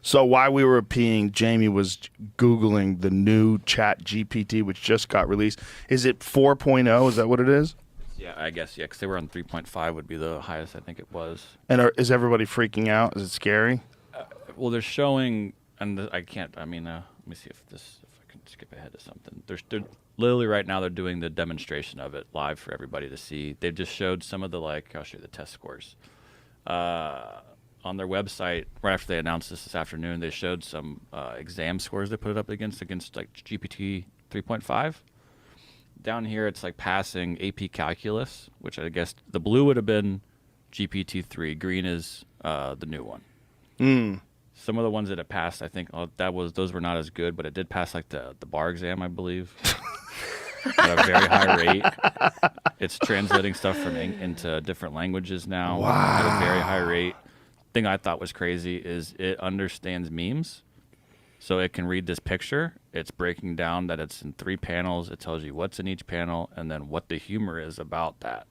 So while we were peeing, Jamie was Googling the new Chat GPT, which just got released. Is it 4.0? Is that what it is? Yeah, I guess, yeah, because they were on 3.5 would be the highest I think it was. And is everybody freaking out? Is it scary? Well, they're showing, and let me see if I can skip ahead to something. They're literally right now they're doing the demonstration of it live for everybody to see. They've just showed some of the, I'll show you the test scores. On their website, right after they announced this afternoon, they showed some exam scores they put it up against like GPT 3.5. Down here, it's like passing AP Calculus, which I guess the blue would have been GPT-3. Green is the new one. Some of the ones that it passed, I think those were not as good, but it did pass like the bar exam, I believe, at a very high rate. It's translating stuff into different languages now at a very high rate. Thing I thought was crazy is it understands memes. So it can read this picture. It's breaking down that it's in 3 panels. It tells you what's in each panel and then what the humor is about that.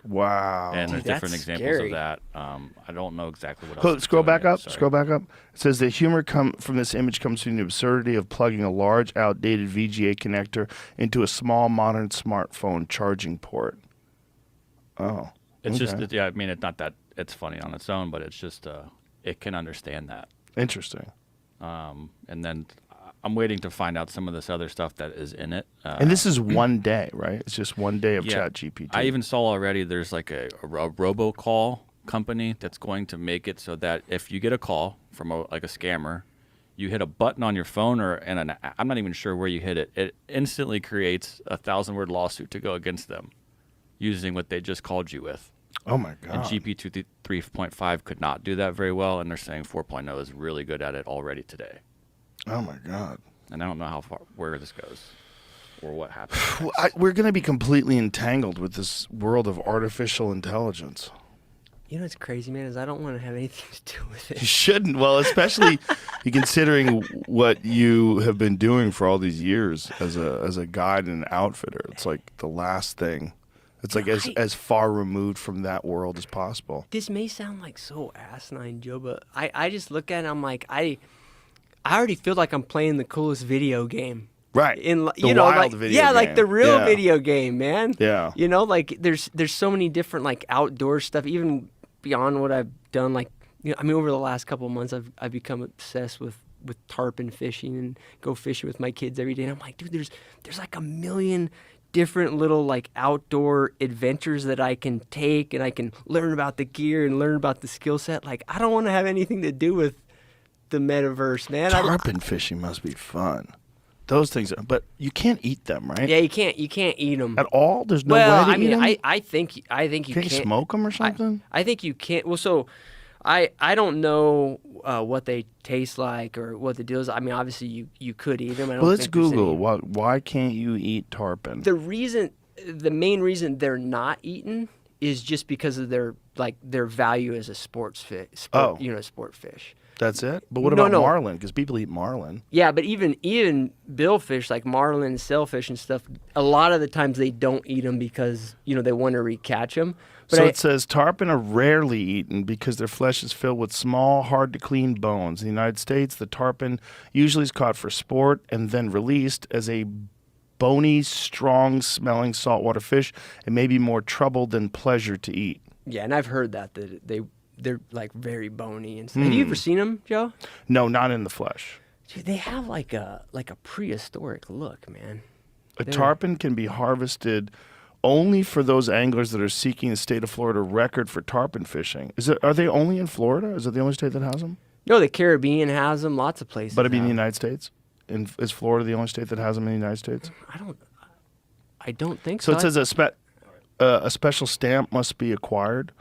Wow. And there's different examples of that. I don't know exactly what else. Scroll back up. Scroll back up. It says the humor from this image comes from the absurdity of plugging a large, outdated VGA connector into a small, modern smartphone charging port. Oh. It's just, it's not that it's funny on its own, but it's just, it can understand that. Interesting. And then I'm waiting to find out some of this other stuff that is in it. And this is one day, right? It's just one day of Chat GPT. I even saw already there's like a robocall company that's going to make it so that if you get a call from a scammer, you hit a button on your phone I'm not even sure where you hit it. It instantly creates a 1,000-word lawsuit to go against them using what they just called you with. Oh, my God. And GPT 3.5 could not do that very well, and they're saying 4.0 is really good at it already today. Oh, my God. And I don't know where this goes or what happens. Well, we're going to be completely entangled with this world of artificial intelligence. You know what's crazy, man, is I don't want to have anything to do with it. You shouldn't. Well, especially considering what you have been doing for all these years as a guide and an outfitter. It's like the last thing. It's like as far removed from that world as possible. This may sound like so asinine, Joe, but I just look at it and I'm like, I already feel like I'm playing the coolest video game. Right. Video game. Like the real video game, man. Yeah. Like there's so many different like outdoor stuff, even beyond what I've done. Like, over the last couple of months, I've become obsessed with tarpon fishing and go fishing with my kids every day. And I'm like, dude, there's like a million different little like outdoor adventures that I can take, and I can learn about the gear and learn about the skill set. Like, I don't want to have anything to do with the metaverse, man. Tarpon fishing must be fun. Those things, but you can't eat them, right? Yeah, you can't eat them at all. There's no way to eat them? I think you can't smoke them or something. I think you can't. Well, so I don't know what they taste like or what the deal is. I mean, obviously you could eat them. Let's Google why can't you eat tarpon? The main reason they're not eaten is just because of their value as a sports fish. Sport fish. That's it? But what about marlin? Because people eat marlin. Yeah, but even billfish like marlin, sailfish and stuff, a lot of the times they don't eat them because, they want to recatch them. But it says tarpon are rarely eaten because their flesh is filled with small, hard-to-clean bones. In the United States, the tarpon usually is caught for sport and then released as a bony, strong-smelling saltwater fish. It may be more trouble than pleasure to eat. Yeah, and I've heard that they're like very bony and stuff. Have you ever seen them, Joe? No, not in the flesh. Dude, they have like a prehistoric look, man. Tarpon can be harvested only for those anglers that are seeking the state of Florida record for tarpon fishing. Are they only in Florida? Is it the only state that has them? No, the Caribbean has them. Lots of places. But I mean, the United States? Is Florida the only state that has them in the United States? I don't think so. So it says a special stamp must be acquired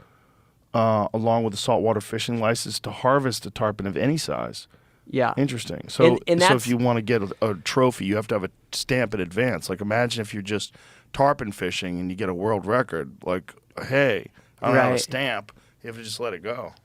along with a saltwater fishing license to harvest a tarpon of any size. Yeah. Interesting. So if you want to get a trophy, you have to have a stamp in advance. Like, imagine if you're just tarpon fishing and you get a world record. Like, hey, I don't have a stamp. You have to just let it go.